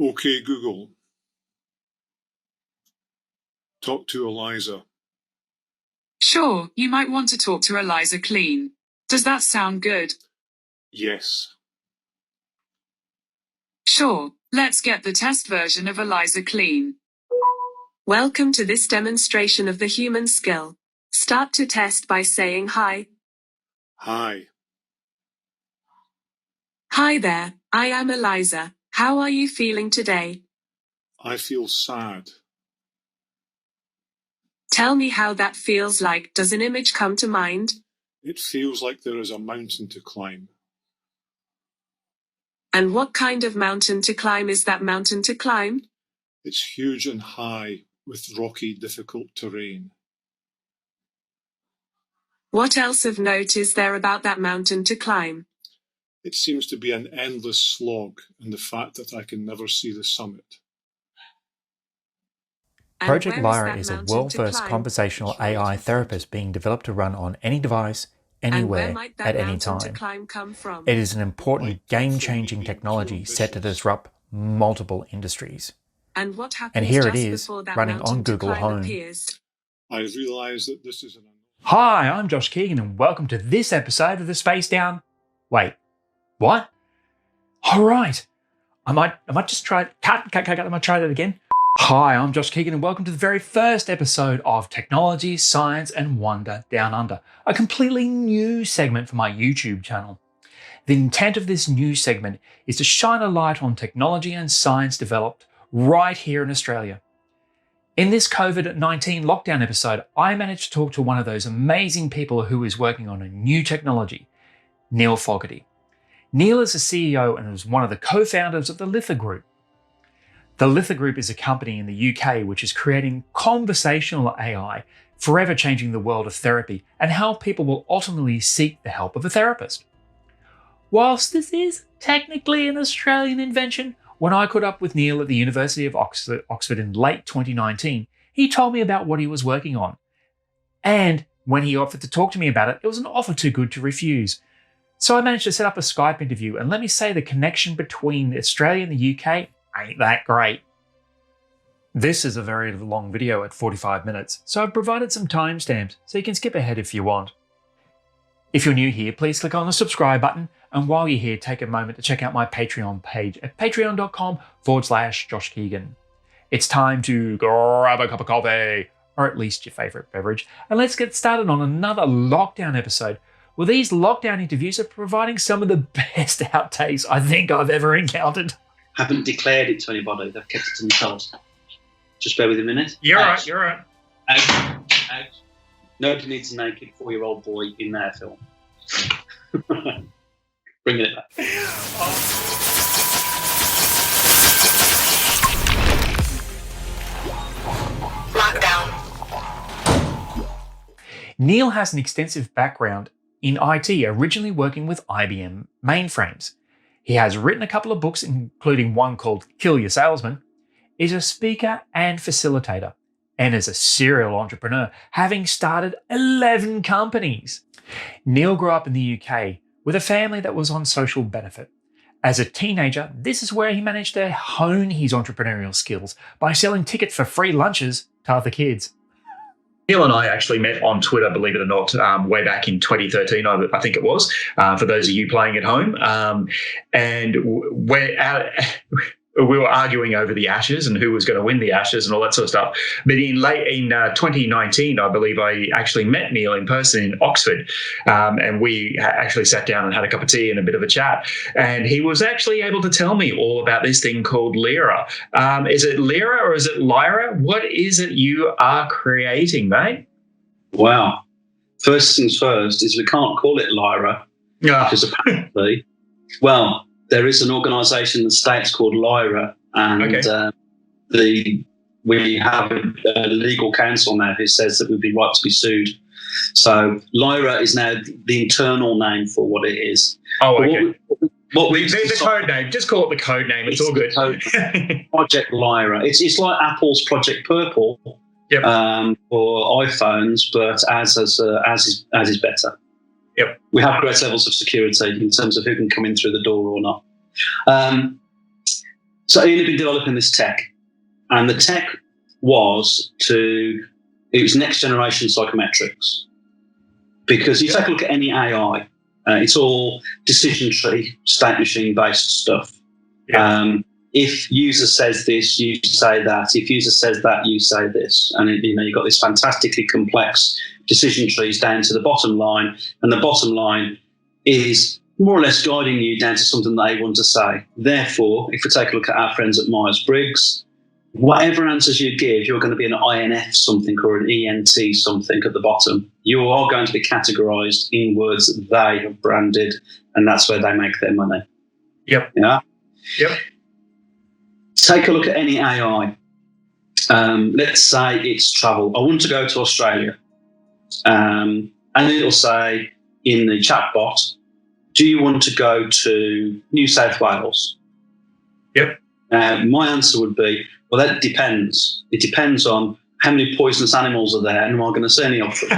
Okay, Google. Talk to Eliza. Sure, you might want to talk to Eliza Clean. Does that sound good? Yes. Sure, let's get the test version of Eliza Clean. Welcome to this demonstration of the human skill. Start to test by saying hi. Hi. Hi there, I am Eliza. How are you feeling today? I feel sad. Tell me how that feels like. Does an image come to mind? It feels like there is a mountain to climb. And what kind of mountain to climb is that mountain to climb? It's huge and high with rocky, difficult terrain. What else of note is there about that mountain to climb? It seems to be an endless slog, and the fact that I can never see the summit. Project Lyra is a world-first conversational AI therapist being developed to run on any device, anywhere, at any time. It is an important game-changing technology set to disrupt multiple industries. And what happens and here just it is, before that running on Google Home. Appears? I realise that this is an... Hi, I'm Josh Keegan and welcome to this episode of the Space Down... Wait, what? All right. I might just try... Cut, I might try that again. Hi, I'm Josh Keegan and welcome to the very first episode of Technology, Science and Wonder Down Under, a completely new segment for my YouTube channel. The intent of this new segment is to shine a light on technology and science developed right here in Australia. In this COVID-19 lockdown episode, I managed to talk to one of those amazing people who is working on a new technology, Neil Fogarty. Neil is the CEO and is one of the co-founders of the Litha Group. The Litha Group is a company in the UK which is creating conversational AI, forever changing the world of therapy and how people will ultimately seek the help of a therapist. Whilst this is technically an Australian invention, when I caught up with Neil at the University of Oxford in late 2019, he told me about what he was working on. And when he offered to talk to me about it, it was an offer too good to refuse. So I managed to set up a Skype interview, and let me say the connection between Australia and the UK ain't that great. This is a very long video at 45 minutes, so I've provided some timestamps so you can skip ahead if you want. If you're new here, please click on the subscribe button, and while you're here, take a moment to check out my Patreon page at patreon.com/Josh Keegan. It's time to grab a cup of coffee, or at least your favourite beverage, and let's get started on another lockdown episode, where these lockdown interviews are providing some of the best outtakes I think I've ever encountered. Haven't declared it to anybody. They've kept it to themselves. Just bear with a minute. You're right. You're right. Out. Nobody needs a naked 4-year-old boy in their film. Bringing it back. Lockdown. Neil has an extensive background in IT, originally working with IBM mainframes. He has written a couple of books, including one called Kill Your Salesman, is a speaker and facilitator, and is a serial entrepreneur, having started 11 companies. Neil grew up in the UK with a family that was on social benefit. As a teenager, this is where he managed to hone his entrepreneurial skills by selling tickets for free lunches to other kids. Neil and I actually met on Twitter, believe it or not, way back in 2013, I think it was, for those of you playing at home. And we were arguing over the Ashes and who was going to win the Ashes and all that sort of stuff. But in 2019, I believe I actually met Neil in person in Oxford, and we actually sat down and had a cup of tea and a bit of a chat. And he was actually able to tell me all about this thing called Lyra. Is it Lyra or is it Lyra? What is it you are creating, mate? Wow. First things first is we can't call it Lyra because apparently, well, there is an organisation in the States called Lyra, and we have a legal counsel now who says that we'd be right to be sued. So Lyra is now the internal name for what it is. Oh, okay. The code name. Just call it the code name. It's all good. Project Lyra. It's like Apple's Project Purple for iPhones, but as is better. Yep. We have great levels of security in terms of who can come in through the door or not. So Ian had been developing this tech, and the tech it was next generation psychometrics. Because you take a look at any AI, it's all decision tree, state machine based stuff. Yeah. If user says this, you say that. If user says that, you say this. And you've got this fantastically complex decision trees down to the bottom line, and the bottom line is more or less guiding you down to something they want to say. Therefore, if we take a look at our friends at Myers-Briggs, whatever answers you give, you're going to be an INF something or an ENT something at the bottom. You are going to be categorised in words that they have branded, and that's where they make their money. Yep. Yeah. Yep. Take a look at any AI. Let's say it's travel. I want to go to Australia. And it'll say in the chatbot, do you want to go to New South Wales? Yep. My answer would be, well, that depends. It depends on how many poisonous animals are there and am I going to see any of them.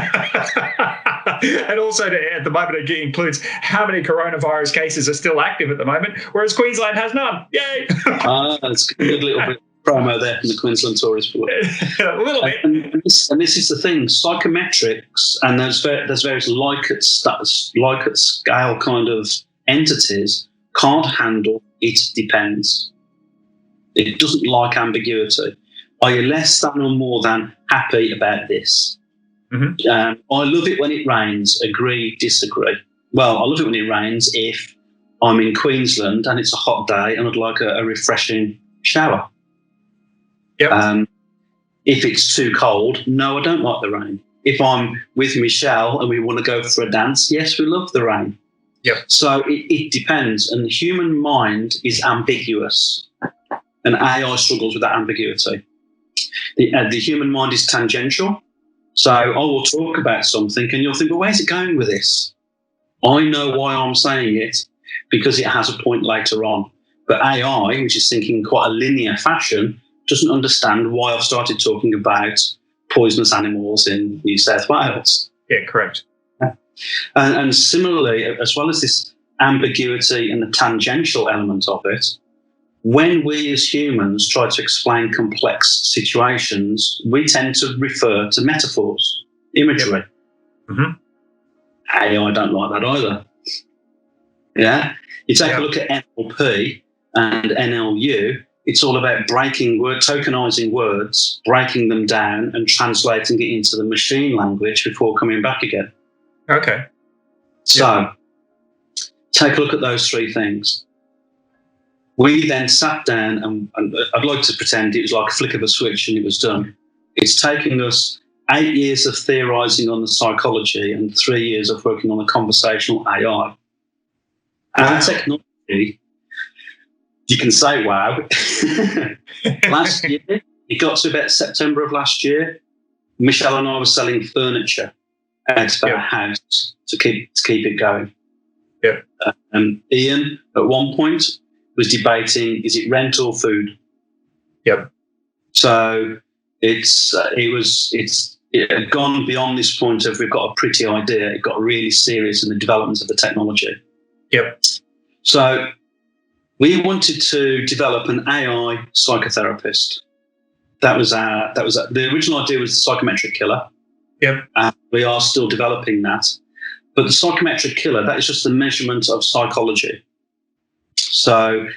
And also, at the moment, it includes how many coronavirus cases are still active at the moment, whereas Queensland has none. Yay! It's a good little bit of promo there from the Queensland Tourist Board. A little bit. And this is the thing, psychometrics, and there's various like-at scale kind of entities can't handle it depends. It doesn't like ambiguity. Are you less than or more than happy about this? Mm-hmm. I love it when it rains. Agree, disagree. Well, I love it when it rains if I'm in Queensland and it's a hot day and I'd like a refreshing shower. Yep. If it's too cold, no, I don't like the rain. If I'm with Michelle and we want to go for a dance, yes, we love the rain. Yep. So it depends. And the human mind is ambiguous. And AI struggles with that ambiguity. The human mind is tangential. So I will talk about something and you'll think, well, where's it going with this? I know why I'm saying it because it has a point later on. But AI, which is thinking in quite a linear fashion, doesn't understand why I've started talking about poisonous animals in New South Wales. Yeah, correct. And similarly, as well as this ambiguity and the tangential element of it, when we as humans try to explain complex situations, we tend to refer to metaphors, imagery. Yep. Mm-hmm. AI don't like that either. Yeah? You take a look at NLP and NLU, it's all about tokenizing words, breaking them down and translating it into the machine language before coming back again. Okay. So take a look at those three things. We then sat down and I'd like to pretend it was like a flick of a switch and it was done. It's taking us 8 years of theorising on the psychology and 3 years of working on the conversational AI. And technology, you can say wow. Last year, it got to about September of last year, Michelle and I were selling furniture out of our house to keep it going. Yeah. Ian, at one point, was debating, is it rent or food? Yep. So it had gone beyond this point of we've got a pretty idea. It got really serious in the development of the technology. Yep. So we wanted to develop an AI psychotherapist. That was the original idea was the psychometric killer. Yep. We are still developing that. But the psychometric killer, that is just the measurement of psychology. So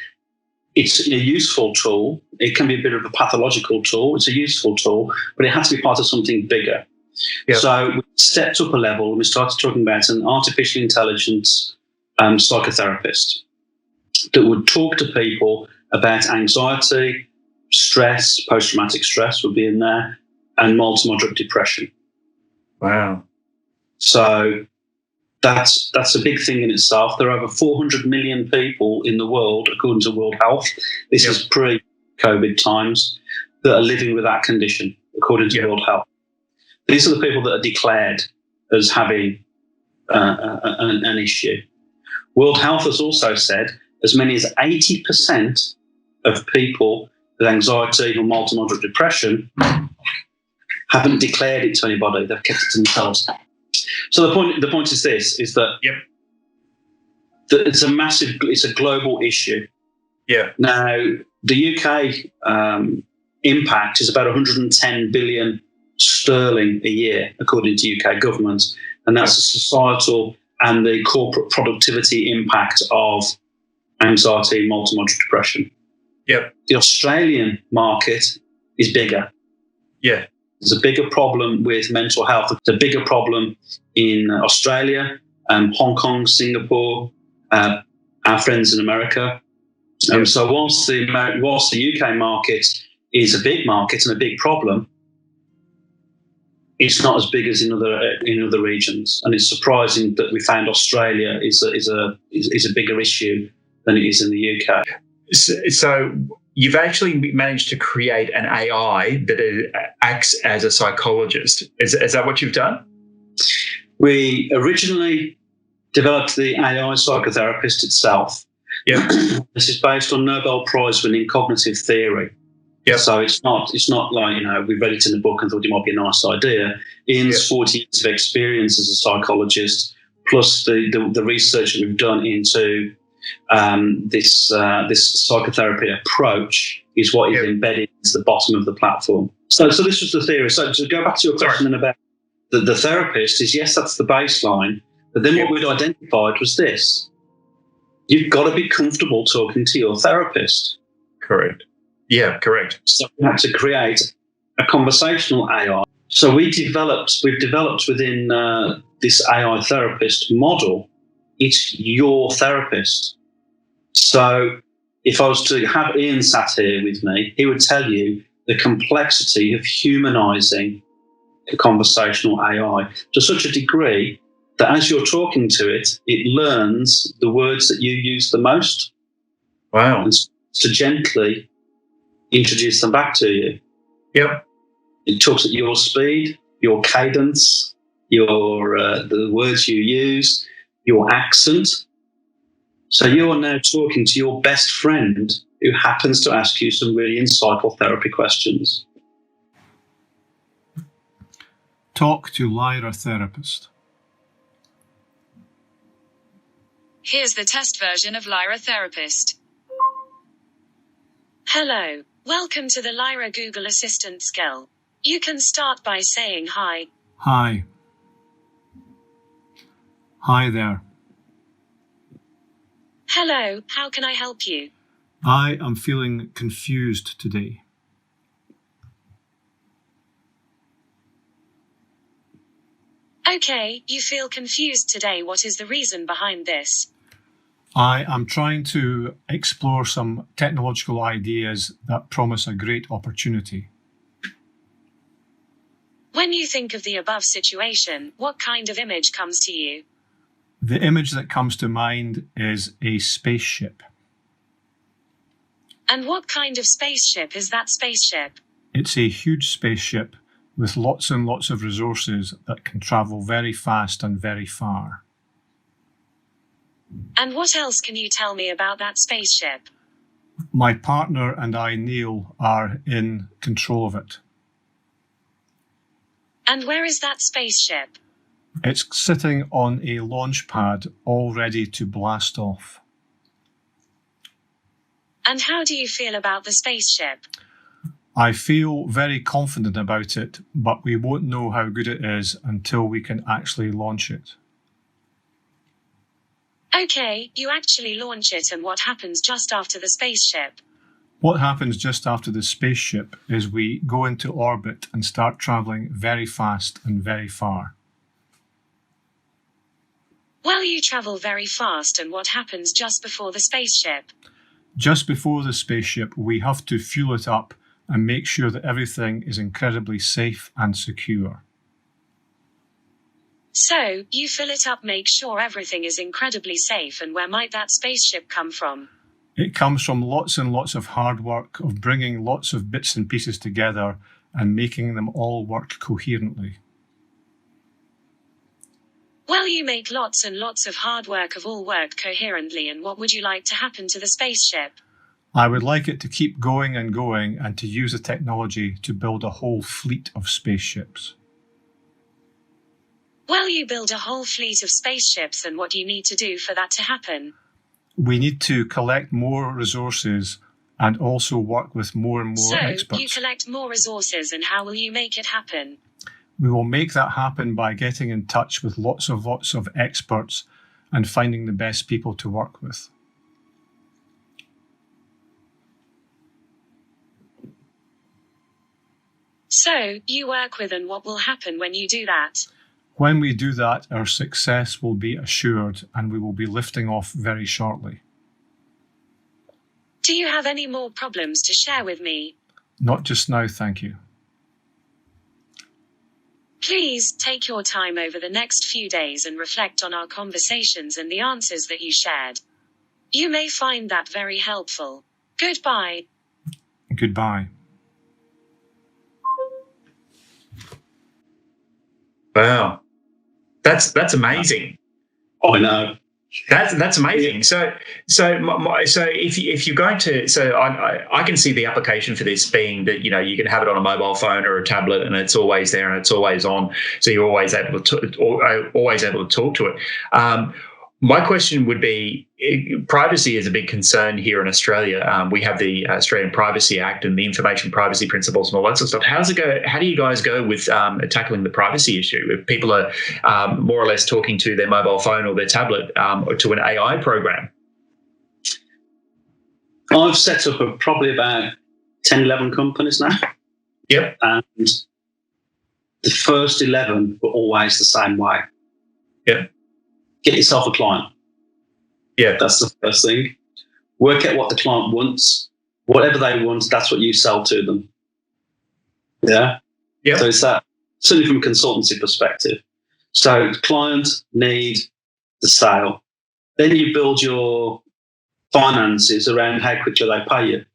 it's a useful tool. It can be a bit of a pathological tool. It's a useful tool, but it has to be part of something bigger. Yep. So we stepped up a level and we started talking about an artificial intelligence psychotherapist that would talk to people about anxiety, stress, post-traumatic stress would be in there, and mild to moderate depression. Wow. So that's a big thing in itself. There are over 400 million people in the world, according to World Health. This is pre-COVID times, that are living with that condition, according to World Health. These are the people that are declared as having an issue. World Health has also said as many as 80% of people with anxiety or mild to moderate depression haven't declared it to anybody. They've kept it to themselves. So the point is this, is that it's a global issue. Yeah. Now, the UK impact is about 110 billion sterling a year, according to UK government, and that's the societal and the corporate productivity impact of anxiety, multi-modal depression. Yep. The Australian market is bigger. Yeah. There's a bigger problem with mental health. It's a bigger problem in Australia, Hong Kong, Singapore, our friends in America. So whilst the UK market is a big market and a big problem, it's not as big as in other regions. And it's surprising that we found Australia is a bigger issue than it is in the UK. So you've actually managed to create an AI that acts as a psychologist. Is that what you've done? We originally developed the AI psychotherapist itself. Yeah. This is based on Nobel Prize-winning cognitive theory. Yep. So it's not like, we read it in the book and thought it might be a nice idea. Ian's 40 years of experience as a psychologist, plus the research that we've done into this psychotherapy approach is what is embedded into the bottom of the platform. So this was the theory. So to go back to your question then about the therapist is, yes, that's the baseline. But then what we'd identified was this. You've got to be comfortable talking to your therapist. Correct. Yeah, correct. So we had to create a conversational AI. So we've developed within this AI therapist model, it's your therapist. So if I was to have Ian sat here with me, he would tell you the complexity of humanizing a conversational AI to such a degree that as you're talking to it, it learns the words that you use the most. Wow. And to gently introduce them back to you. Yep. It talks at your speed, your cadence, the words you use, your accent. So you are now talking to your best friend who happens to ask you some really insightful therapy questions. Talk to Lyra therapist. Here's the test version of Lyra Therapist. Hello. Welcome to the Lyra Google Assistant skill. You can start by saying hi. Hi. Hi there. Hello, how can I help you? I am feeling confused today. Okay, you feel confused today. What is the reason behind this? I am trying to explore some technological ideas that promise a great opportunity. When you think of the above situation, what kind of image comes to you? The image that comes to mind is a spaceship. And what kind of spaceship is that spaceship? It's a huge spaceship with lots and lots of resources that can travel very fast and very far. And what else can you tell me about that spaceship? My partner and I, Neil, are in control of it. And where is that spaceship? It's sitting on a launch pad all ready to blast off. And how do you feel about the spaceship? I feel very confident about it, but we won't know how good it is until we can actually launch it. Okay, you actually launch it, and what happens just after the spaceship? What happens just after the spaceship is we go into orbit and start traveling very fast and very far. Well, you travel very fast, and what happens just before the spaceship? Just before the spaceship, we have to fuel it up and make sure that everything is incredibly safe and secure. So, you fill it up, make sure everything is incredibly safe, and where might that spaceship come from? It comes from lots and lots of hard work of bringing lots of bits and pieces together and making them all work coherently. Well, you make lots and lots of hard work of all work coherently, and what would you like to happen to the spaceship? I would like it to keep going and to use the technology to build a whole fleet of spaceships. Well, you build a whole fleet of spaceships, and what do you need to do for that to happen? We need to collect more resources and also work with more and more experts. So, you collect more resources, and how will you make it happen? We will make that happen by getting in touch with lots of experts and finding the best people to work with. So, you work with, and what will happen when you do that? When we do that, our success will be assured and we will be lifting off very shortly. Do you have any more problems to share with me? Not just now, thank you. Please take your time over the next few days and reflect on our conversations and the answers that you shared. You may find that very helpful. Goodbye. Goodbye. Wow. That's amazing. Oh, I know. That's amazing. So if you're going to, I can see the application for this being that you can have it on a mobile phone or a tablet, and it's always there and it's always on, so you're always able to talk to it. My question would be, privacy is a big concern here in Australia. We have the Australian Privacy Act and the Information Privacy Principles and all that sort of stuff. How do you guys go with tackling the privacy issue? If people are more or less talking to their mobile phone or their tablet or to an AI program? I've set up probably about 10, 11 companies now. Yep. And the first 11 were always the same way. Yep. Get yourself a client. Yeah. That's the first thing. Work out what the client wants. Whatever they want, that's what you sell to them. Yeah? Yeah. So it's that, certainly from a consultancy perspective. So client need the sale. Then you build your finances around how quickly they pay you.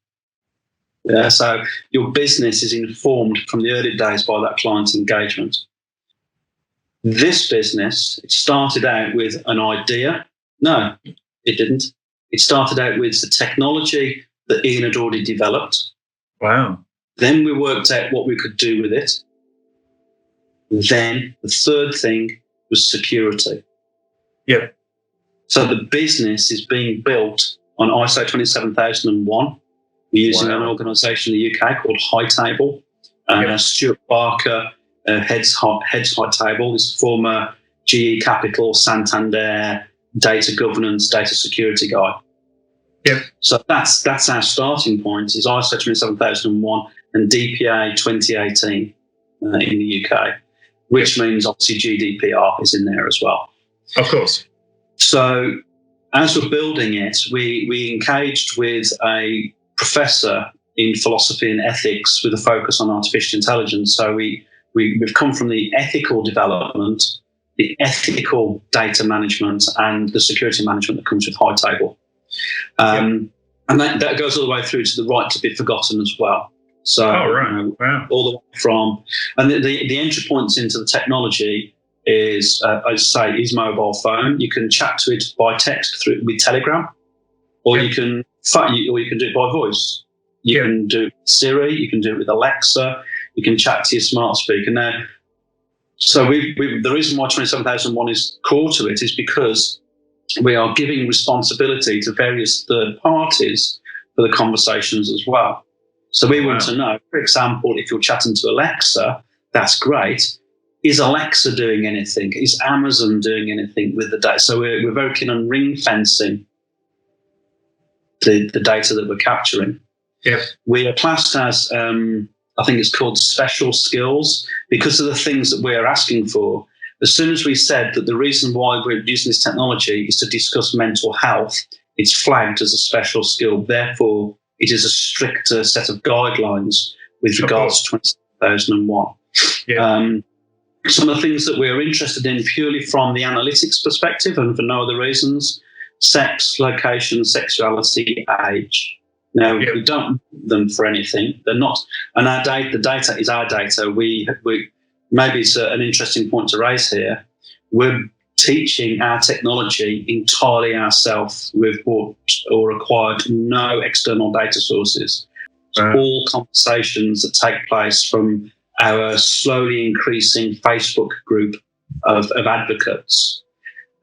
Yeah. So your business is informed from the early days by that client engagement. This business, it started out with an idea. No, it didn't. It started out with the technology that Ian had already developed. Wow. Then we worked out what we could do with it. Then the third thing was security. Yep. So the business is being built on ISO 27001. We're using an organisation in the UK called High Table. Stuart Barker heads High Table. Is former GE Capital, Santander, data governance, data security guy. Yep. So that's our starting point, is ISO 27001 and DPA 2018 in the UK, which means obviously GDPR is in there as well. Of course. So as we're building it, we engaged with a professor in philosophy and ethics with a focus on artificial intelligence. So we've come from the ethical development, the ethical data management, and the security management that comes with High Table. And that goes all the way through to the right to be forgotten as well. So wow. all the way from, and the entry points into the technology is, is mobile phone. You can chat to it by text with Telegram, or you can do it by voice. You can do it with Siri. You can do it with Alexa. You can chat to your smart speaker. Now, so the reason why 27001 is core to it is because we are giving responsibility to various third parties for the conversations as well. So we want to know, for example, if you're chatting to Alexa, that's great. Is Alexa doing anything? Is Amazon doing anything with the data? So we're very keen on ring fencing the data that we're capturing. Yep. We are classed as, I think it's called special skills, because of the things that we're asking for. As soon as we said that the reason why we're using this technology is to discuss mental health, it's flagged as a special skill. Therefore, it is a stricter set of guidelines with regards to 2001. Yeah. Some of the things that we're interested in purely from the analytics perspective and for no other reasons: sex, location, sexuality, age. Now, we don't need them for anything. They're not, and the data is our data. We maybe it's an interesting point to raise here. We're teaching our technology entirely ourselves. We've bought or acquired no external data sources. All conversations that take place from our slowly increasing Facebook group of advocates.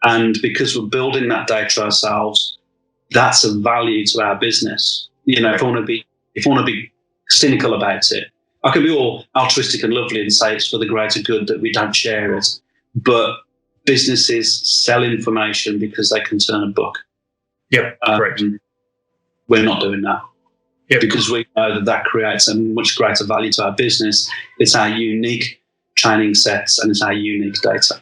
And because we're building that data ourselves, that's of value to our business. If I want to be cynical about it, I can be all altruistic and lovely and say it's for the greater good that we don't share it. But businesses sell information because they can turn a buck. Yep, correct. We're not doing that. Yep. Because we know that creates a much greater value to our business. It's our unique training sets and it's our unique data.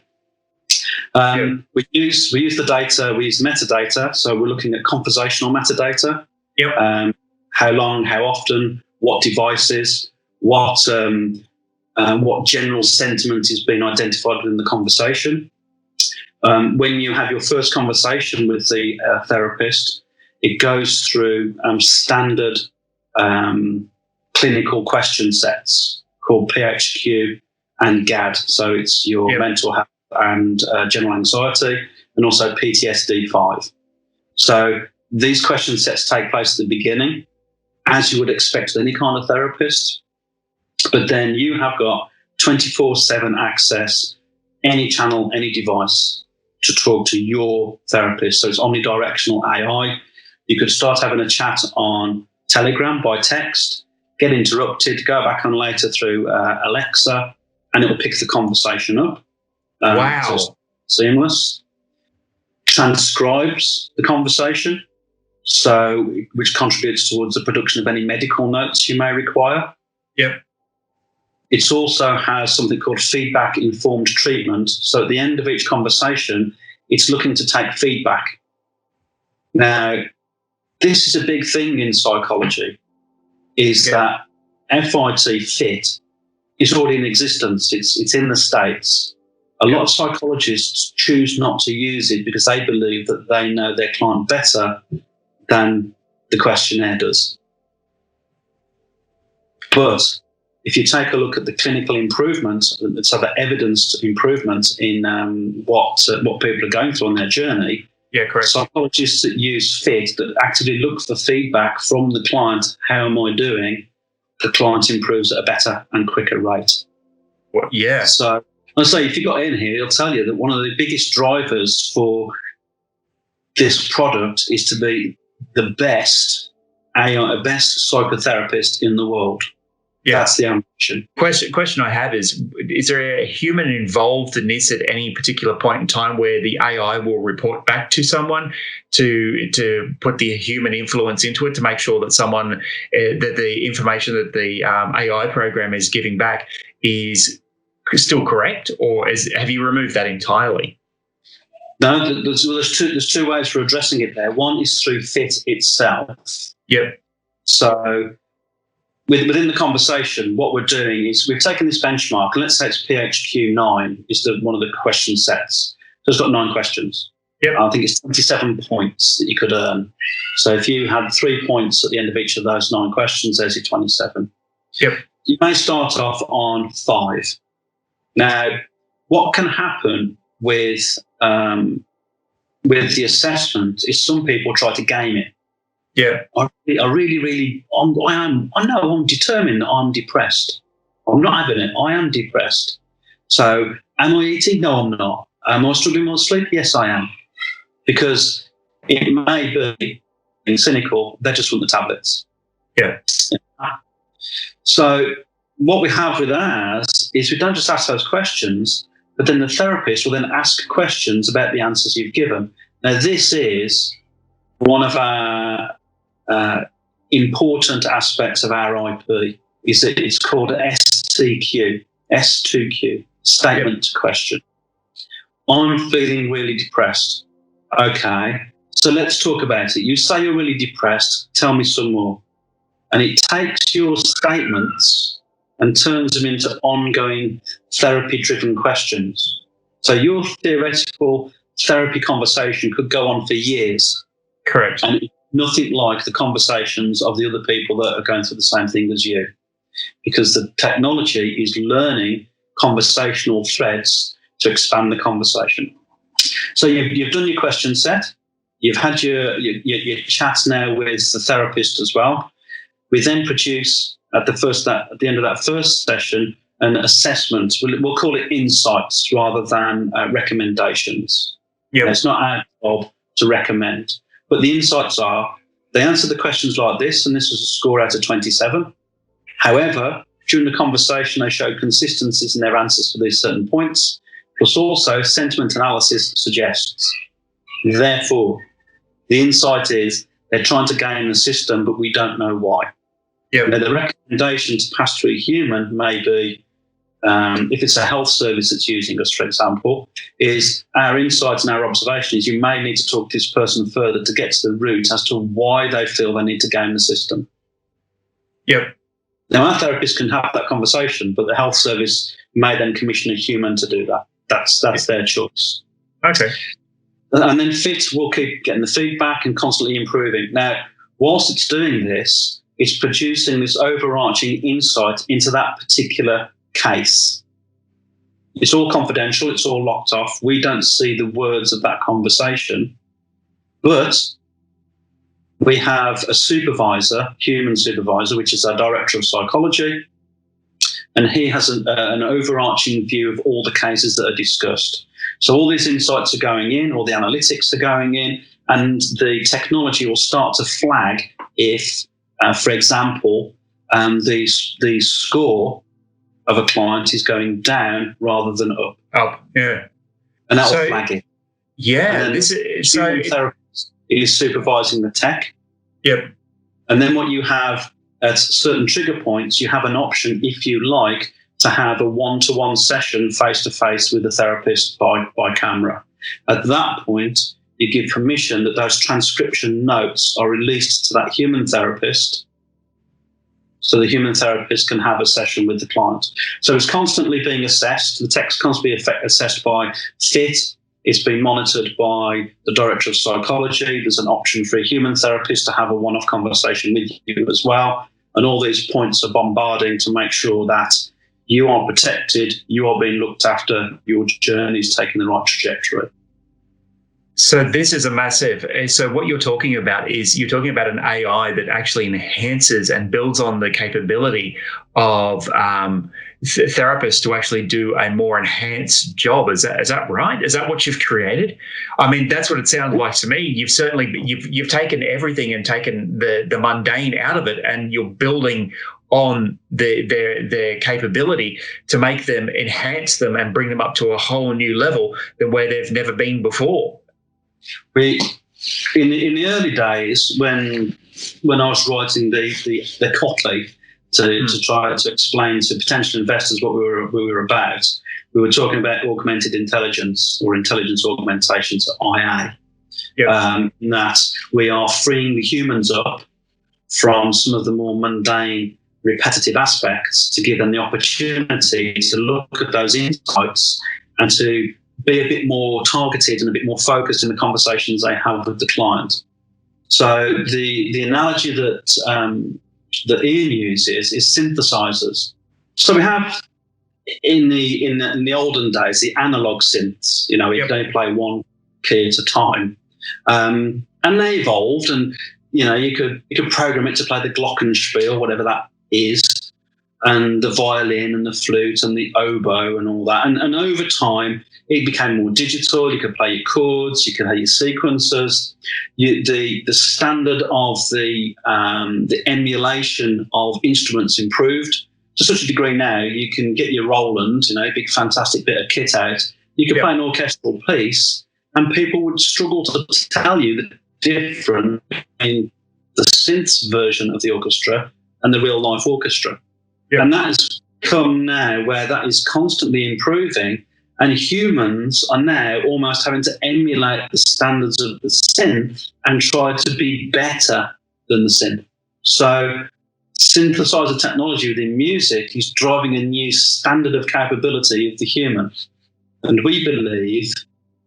We use the data, we use metadata. So we're looking at conversational metadata. Yep. How long, how often, what devices, what general sentiment is being identified within the conversation. When you have your first conversation with the therapist, it goes through standard clinical question sets called PHQ and GAD. So it's your mental health and general anxiety, and also PTSD-5. So these question sets take place at the beginning, as you would expect with any kind of therapist. But then you have got 24/7 access, any channel, any device, to talk to your therapist. So it's omnidirectional AI. You could start having a chat on Telegram by text, get interrupted, go back on later through Alexa, and it will pick the conversation up. Wow. So it's seamless. Transcribes the conversation, which contributes towards the production of any medical notes you may require. Yep. It also has something called feedback-informed treatment. So at the end of each conversation, it's looking to take feedback. Now, this is a big thing in psychology, that FIT is already in existence. It's in the States. A lot of psychologists choose not to use it because they believe that they know their client better than the questionnaire does. But if you take a look at the clinical improvement, so the evidence improvement in what people are going through on their journey, correct. Psychologists that use FIT, that actively look for feedback from the client, how am I doing? The client improves at a better and quicker rate. What? Yeah. So I'll say, if you got in here, it'll tell you that one of the biggest drivers for this product is to be the best AI, best psychotherapist in the world. Yeah. That's the ambition. Question I have is there a human involved in this at any particular point in time where the AI will report back to someone to put the human influence into it to make sure that that the information that the AI program is giving back is still correct, or have you removed that entirely? No, there's two ways for addressing it there. One is through FIT itself. Yep. So within the conversation, what we're doing is we've taken this benchmark, and let's say it's PHQ-9 is one of the question sets. So it's got 9 questions. Yep. I think it's 27 points that you could earn. So if you had 3 points at the end of each of those 9 questions, there's your 27. Yep. You may start off on 5. Now, what can happen with the assessment is some people try to game it. Yeah. I know I'm determined that I'm depressed. I'm not having it. I am depressed. So am I eating? No, I'm not. Am I struggling with sleep? Yes, I am. Because it may be being cynical, they just want the tablets. Yeah. So what we have with ours is we don't just ask those questions, but then the therapist will then ask questions about the answers you've given. Now, this is one of our important aspects of our IP, is that it's called STQ, S2Q, statement to question. I'm feeling really depressed. Okay, so let's talk about it. You say you're really depressed, tell me some more. And it takes your statements and turns them into ongoing therapy-driven questions. So your theoretical therapy conversation could go on for years. Correct. And it's nothing like the conversations of the other people that are going through the same thing as you, because the technology is learning conversational threads to expand the conversation. So you've done your question set. You've had your chat now with the therapist as well. We then produce at the end of that first session an assessment. We'll call it insights rather than recommendations. Yep. It's not our job to recommend. But the insights are, they answered the questions like this, and this was a score out of 27. However, during the conversation, they showed consistencies in their answers for these certain points, plus also sentiment analysis suggests. Therefore, the insight is they're trying to game the system, but we don't know why. Yeah. Now, the recommendation to pass through a human may be, if it's a health service that's using us, for example, is our insights and our observations. You may need to talk to this person further to get to the root as to why they feel they need to game the system. Yep. Now, our therapist can have that conversation, but the health service may then commission a human to do that. That's their choice. Okay. And then FIT will keep getting the feedback and constantly improving. Now, whilst it's doing this, it's producing this overarching insight into that particular case. It's all confidential. It's all locked off. We don't see the words of that conversation, but we have a supervisor, human supervisor, which is our director of psychology, and he has an overarching view of all the cases that are discussed. So all these insights are going in, all the analytics are going in, and the technology will start to flag if, for example, the score of a client is going down rather than up. Up, yeah. And that will flag it. Yeah. Human therapist is supervising the tech. Yep. And then what you have at certain trigger points, you have an option, if you like, to have a one-to-one session face-to-face with the therapist by camera. At that point, you give permission that those transcription notes are released to that human therapist, so the human therapist can have a session with the client. So it's constantly being assessed. The tech's constantly assessed by FIT. It's being monitored by the director of psychology. There's an option for a human therapist to have a one-off conversation with you as well. And all these points are bombarding to make sure that you are protected, you are being looked after, your journey is taking the right trajectory. So this is a massive. So what you're talking about is you're talking about an AI that actually enhances and builds on the capability of therapists to actually do a more enhanced job. Is that right? Is that what you've created? I mean, that's what it sounds like to me. You've taken everything and taken the mundane out of it, and you're building on their capability to make them, enhance them, and bring them up to a whole new level than where they've never been before. In the early days, when I was writing the copy to try to explain to potential investors what we were about, we were talking about augmented intelligence or intelligence augmentation, so IA. Yep. That we are freeing the humans up from some of the more mundane, repetitive aspects to give them the opportunity to look at those insights and to be a bit more targeted and a bit more focused in the conversations they have with the client. So the analogy that Ian uses is synthesizers. So we have in the olden days the analog synths. Yep. They play one key at a time, and they evolved. And you could program it to play the glockenspiel, whatever that is, and the violin and the flute and the oboe and all that. And over time, it became more digital. You could play your chords, you could have your sequencers. The standard of the emulation of instruments improved to such a degree now. You can get your Roland, a big fantastic bit of kit out. You could play an orchestral piece, and people would struggle to tell you the difference between the synths version of the orchestra and the real life orchestra. Yep. And that has come now where that is constantly improving. And humans are now almost having to emulate the standards of the synth and try to be better than the synth. So synthesizer technology within music is driving a new standard of capability of the human. And we believe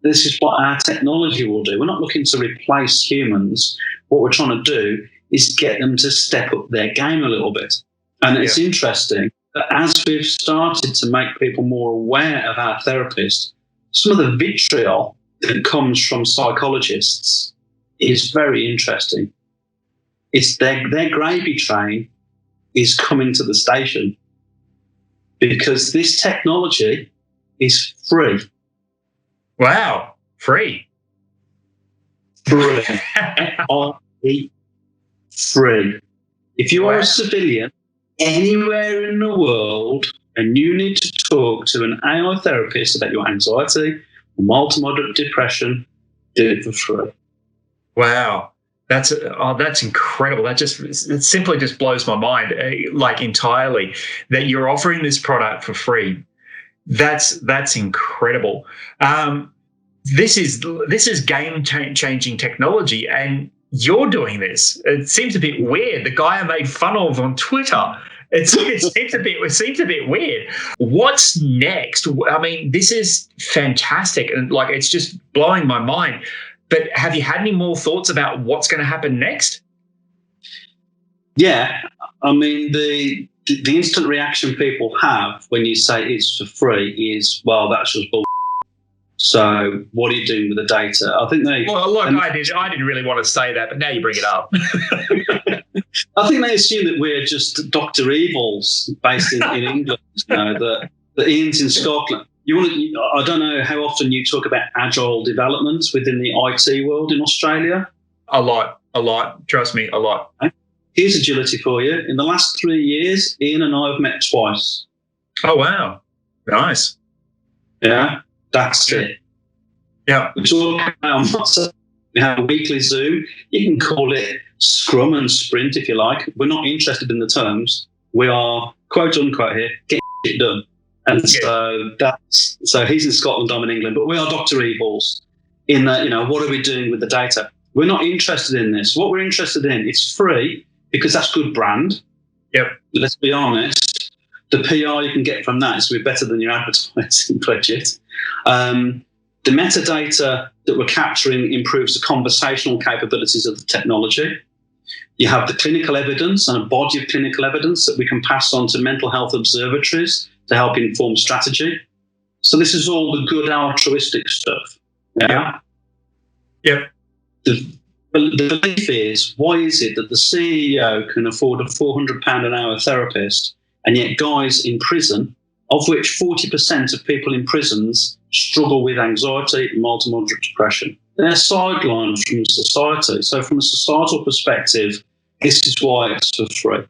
this is what our technology will do. We're not looking to replace humans. What we're trying to do is get them to step up their game a little bit. And it's interesting that as we've started to make people more aware of our therapists, some of the vitriol that comes from psychologists is very interesting. It's their gravy train is coming to the station because this technology is free. Wow, free. Free. Free. If you are a civilian anywhere in the world and you need to talk to an AI therapist about your anxiety or mild to moderate depression, do it for free. Wow. That's incredible. It simply just blows my mind, like entirely, that you're offering this product for free. That's incredible. This is game-changing technology, and you're doing this. It seems a bit weird. The guy I made fun of on Twitter. It seems a bit weird. What's next? I mean, this is fantastic, and like it's just blowing my mind. But have you had any more thoughts about what's going to happen next? Yeah, I mean the instant reaction people have when you say it's for free is, well, that's just bull. So what are you doing with the data? I think they. Well, look, I didn't really want to say that, but now you bring it up. I think they assume that we're just Dr. Evils based in England. You know, that Ian's in Scotland. I don't know how often you talk about agile development within the IT world in Australia. A lot. Trust me, a lot. Here's agility for you. In the last 3 years, Ian and I have met twice. Oh, wow. Nice. Yeah, that's it. Yeah. We talk about we have a weekly Zoom. You can call it Scrum and Sprint if you like. We're not interested in the terms. We are, quote unquote here, getting shit done. And so he's in Scotland, I'm in England, but we are Dr. Evils in that, what are we doing with the data? We're not interested in this. What we're interested in, it's free because that's good brand. Yep. Let's be honest. The PR you can get from that is to be better than your advertising budget. The metadata that we're capturing improves the conversational capabilities of the technology. You have the clinical evidence and a body of clinical evidence that we can pass on to mental health observatories to help inform strategy. So this is all the good altruistic stuff. Yeah. Yep. The belief is, why is it that the CEO can afford a £400 an hour therapist, and yet guys in prison, of which 40% of people in prisons struggle with anxiety and mild to moderate depression, they're sidelined from society. So from a societal perspective, this is why it's for free.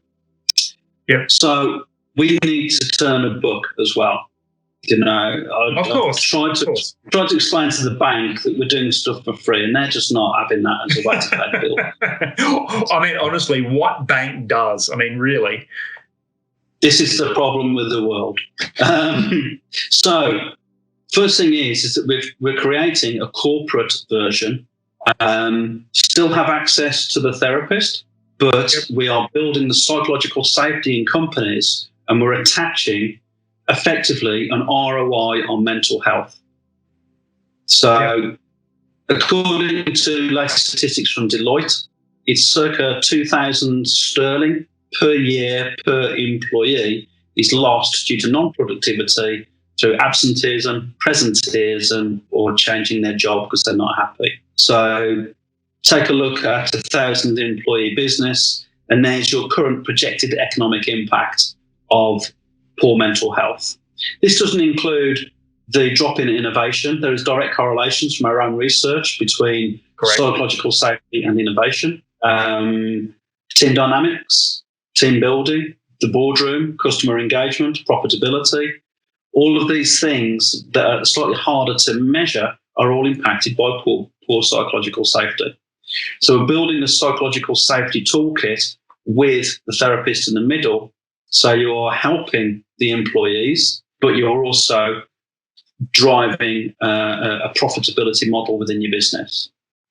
Yep. So we need to turn a book as well. Of course. I've tried to explain to the bank that we're doing stuff for free, and they're just not having that as a way to pay the bill. I mean, honestly, what bank does? I mean, really? This is the problem with the world. So first thing is that we're creating a corporate version, still have access to the therapist, but we are building the psychological safety in companies, and we're attaching effectively an ROI on mental health. So according to latest statistics from Deloitte, it's circa 2,000 sterling per year per employee is lost due to non-productivity through absenteeism, presenteeism, or changing their job because they're not happy. So take a look at a 1,000 employee business, and there's your current projected economic impact of poor mental health. This doesn't include the drop in innovation. There is direct correlations from our own research between psychological safety and innovation, team dynamics, team building, the boardroom, customer engagement, profitability. All of these things that are slightly harder to measure are all impacted by poor psychological safety. So we're building a psychological safety toolkit with the therapist in the middle. So you're helping the employees, but you're also driving a profitability model within your business.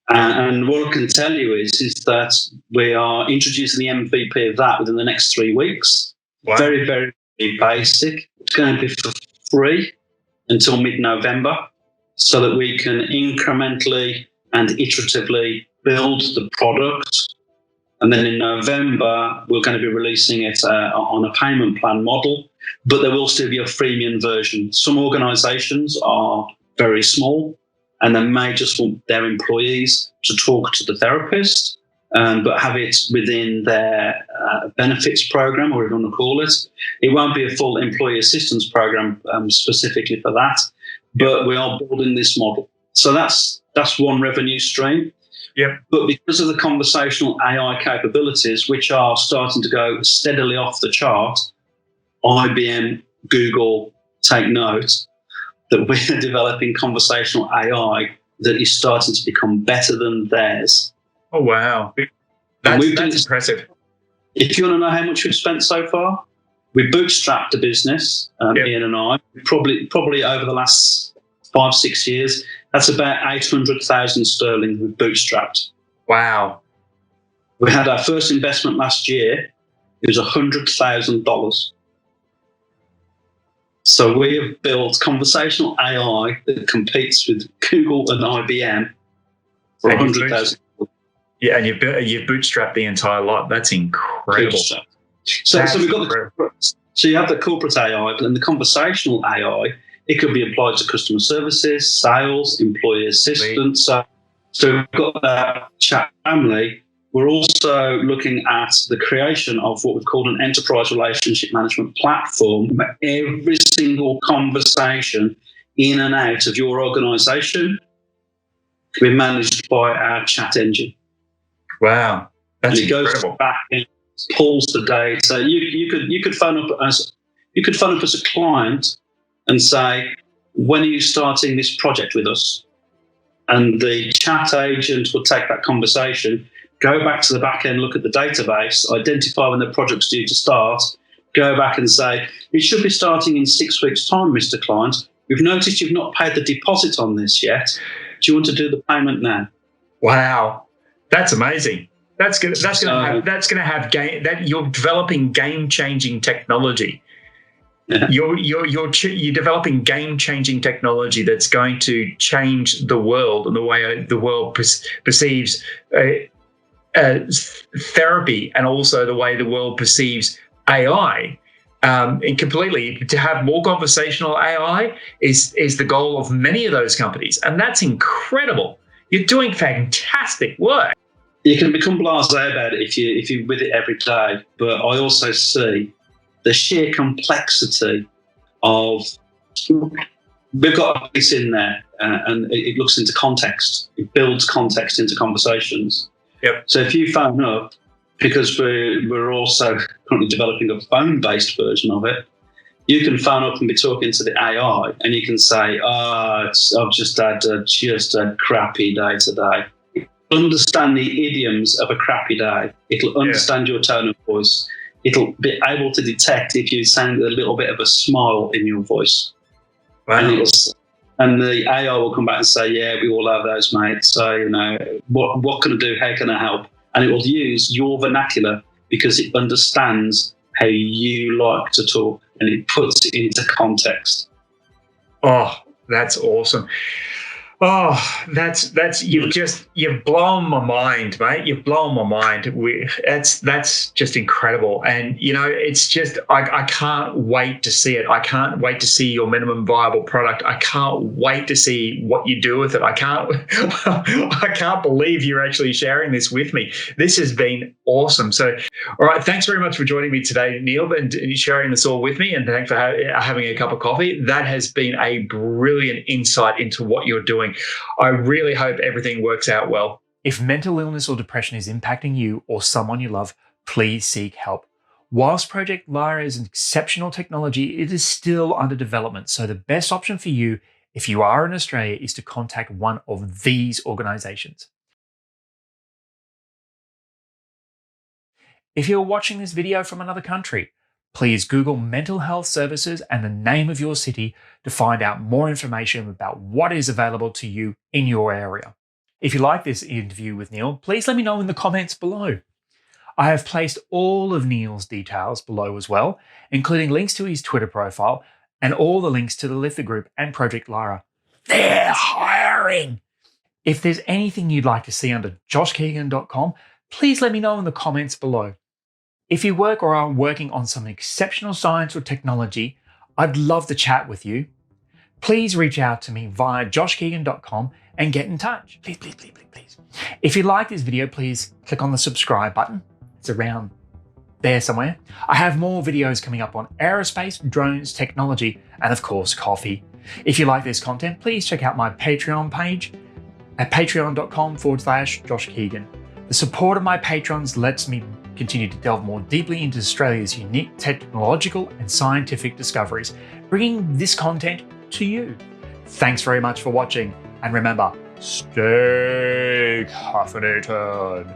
And what I can tell you is that we are introducing the MVP of that within the next 3 weeks. Wow. Very, very basic. It's going to be for free until mid-November so that we can incrementally and iteratively build the product. And then in November, we're going to be releasing it on a payment plan model, but there will still be a freemium version. Some organizations are very small and they may just want their employees to talk to the therapist, but have it within their benefits program, or whatever you want to call it. It won't be a full employee assistance program specifically for that, but we are building this model. So that's one revenue stream. Yep. But because of the conversational AI capabilities, which are starting to go steadily off the chart, IBM, Google, take note that we're developing conversational AI that is starting to become better than theirs. Oh, wow. That's impressive. If you want to know how much we've spent so far, we bootstrapped the business, Ian and I, probably over the last 5-6 years. That's about 800,000 sterling we've bootstrapped. Wow. We had our first investment last year. It was $100,000. So we have built conversational AI that competes with Google and IBM for 100,000. Yeah, and you've bootstrapped the entire lot. That's incredible. So we've got so you have the corporate AI, but then the conversational AI, it could be applied to customer services, sales, employee assistance. So we've got that chat family. We're also looking at the creation of what we've called an enterprise relationship management platform. Every single conversation in and out of your organization can be managed by our chat engine. Wow, that's and it incredible. Goes back and pulls the data. You could phone up as a client and say, when are you starting this project with us? And the chat agent will take that conversation, go back to the back end, look at the database, identify when the project's due to start, go back and say, it should be starting in 6 weeks' time, Mr. Client. We've noticed you've not paid the deposit on this yet. Do you want to do the payment now? Wow, that's amazing. You're developing game-changing technology. Yeah. You're developing game-changing technology that's going to change the world and the way the world perceives therapy, and also the way the world perceives AI. And completely, to have more conversational AI is the goal of many of those companies, and that's incredible. You're doing fantastic work. You can become blasé about it if you're with it every day, but I also see the sheer complexity of. We've got a piece in there, and it looks into context. It builds context into conversations. Yep. So if you phone up, because we're also currently developing a phone-based version of it, you can phone up and be talking to the AI, and you can say, I've just had a crappy day today. Understand the idioms of a crappy day. It'll understand your tone of voice. It'll be able to detect if you sound a little bit of a smile in your voice. Wow. And the AI will come back and say, yeah, we all have those, mate. So, what can I do? How can I help? And it will use your vernacular because it understands how you like to talk, and it puts it into context. Oh, that's awesome. Oh, you've blown my mind, mate. You've blown my mind. That's just incredible. And, it's just, I can't wait to see it. I can't wait to see your minimum viable product. I can't wait to see what you do with it. I can't believe you're actually sharing this with me. This has been awesome. So, all right. Thanks very much for joining me today, Neil, and sharing this all with me. And thanks for having a cup of coffee. That has been a brilliant insight into what you're doing. I really hope everything works out well. If mental illness or depression is impacting you or someone you love, please seek help. Whilst Project Lyra is an exceptional technology, it is still under development. So the best option for you, if you are in Australia, is to contact one of these organisations. If you're watching this video from another country, please Google mental health services and the name of your city to find out more information about what is available to you in your area. If you like this interview with Neil, please let me know in the comments below. I have placed all of Neil's details below as well, including links to his Twitter profile and all the links to the Litha Group and Project Lyra. They're hiring! If there's anything you'd like to see under joshkeegan.com, please let me know in the comments below. If you work or are working on some exceptional science or technology, I'd love to chat with you. Please reach out to me via joshkeegan.com and get in touch. Please. If you like this video, please click on the subscribe button. It's around there somewhere. I have more videos coming up on aerospace, drones, technology, and of course, coffee. If you like this content, please check out my Patreon page. at patreon.com/Josh Keegan. The support of my patrons lets me continue to delve more deeply into Australia's unique technological and scientific discoveries, bringing this content to you. Thanks very much for watching, and remember, stay caffeinated.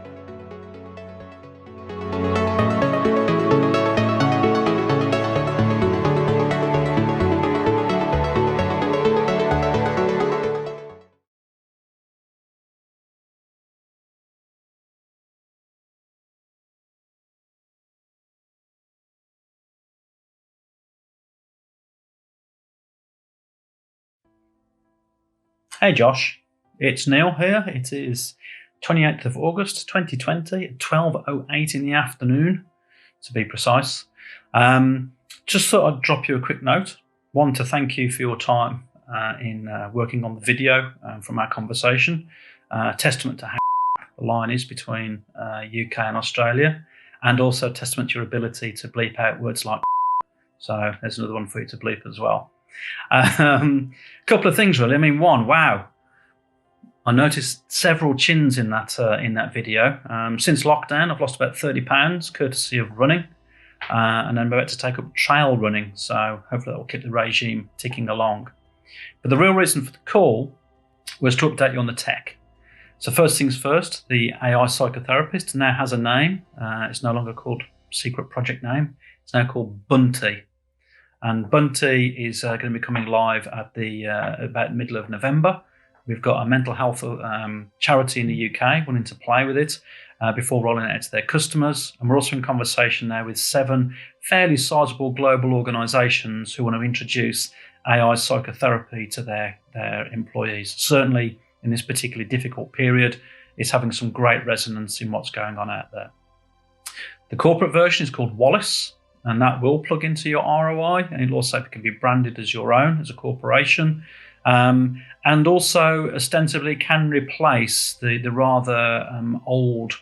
Hey Josh, it's Neil here. It is 28th of August 2020 at 12:08 in the afternoon, to be precise. Just thought I'd drop you a quick note. One, to thank you for your time in working on the video from our conversation. Testament to how the line is between UK and Australia, and also testament to your ability to bleep out words like so there's another one for you to bleep as well. Couple of things really. I mean, one, wow, I noticed several chins in that video. Since lockdown, I've lost about 30 pounds courtesy of running, and I'm about to take up trail running, so hopefully that will keep the regime ticking along. But the real reason for the call was to update you on the tech. So first things first, the AI psychotherapist now has a name. It's no longer called secret project name. It's now called Bunty. And Bunty is going to be coming live at the about middle of November. We've got a mental health charity in the UK wanting to play with it before rolling it out to their customers. And we're also in conversation now with 7 fairly sizable global organisations who want to introduce AI psychotherapy to their employees. Certainly in this particularly difficult period, it's having some great resonance in what's going on out there. The corporate version is called Wallace, and that will plug into your ROI, and it'll also can be branded as your own, as a corporation, and also ostensibly can replace the rather old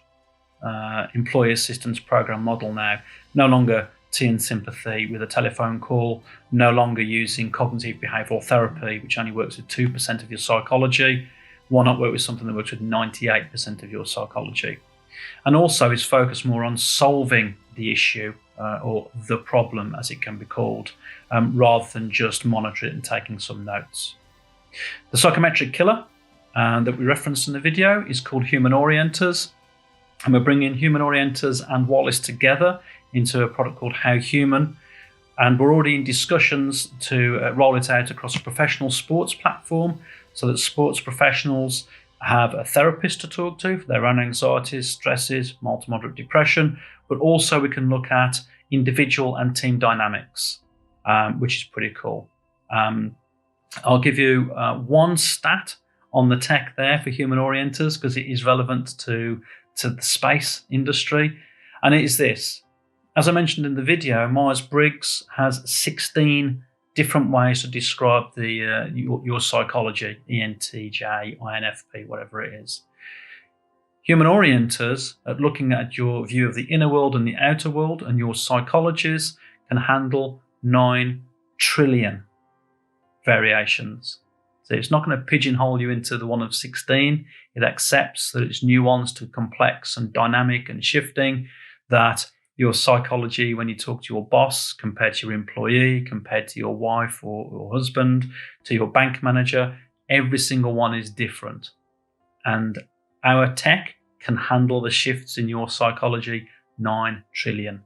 employee assistance program model now. No longer tea and sympathy with a telephone call, no longer using cognitive behavioural therapy, which only works with 2% of your psychology. Why not work with something that works with 98% of your psychology? And also is focused more on solving the issue or the problem, as it can be called, rather than just monitor it and taking some notes. The psychometric killer that we referenced in the video is called Human Orienters, and we're bringing Human Orienters and Wallace together into a product called How Human, and we're already in discussions to roll it out across a professional sports platform so that sports professionals have a therapist to talk to for their own anxieties, stresses, mild to moderate depression, but also we can look at individual and team dynamics, which is pretty cool. I'll give you one stat on the tech there for Human Orienters because it is relevant to the space industry, and it is this. As I mentioned in the video, Myers-Briggs has 16 different ways to describe your psychology, ENTJ, INFP, whatever it is. Human Orienters, at looking at your view of the inner world and the outer world and your psychologies, can handle 9 trillion variations. So it's not going to pigeonhole you into the one of 16. It accepts that it's nuanced and complex and dynamic and shifting, that your psychology when you talk to your boss compared to your employee, compared to your wife or husband, to your bank manager, every single one is different. And our tech can handle the shifts in your psychology 9 trillion.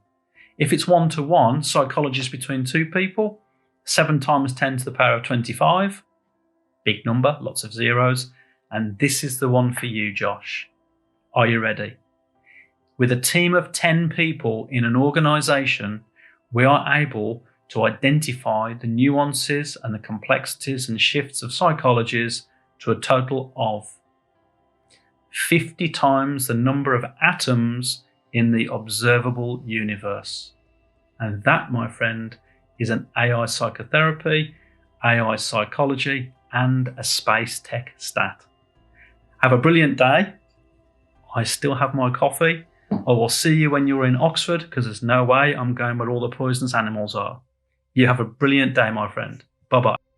If it's 1-to-1, psychology is between 2 people, 7 times 10 to the power of 25, big number, lots of zeros. And this is the one for you, Josh. Are you ready? With a team of 10 people in an organisation, we are able to identify the nuances and the complexities and shifts of psychologies to a total of 50 times the number of atoms in the observable universe. And that, my friend, is an AI psychotherapy, AI psychology, and a space tech stat. Have a brilliant day. I still have my coffee. I will see you when you're in Oxford, because there's no way I'm going where all the poisonous animals are. You have a brilliant day, my friend. Bye-bye.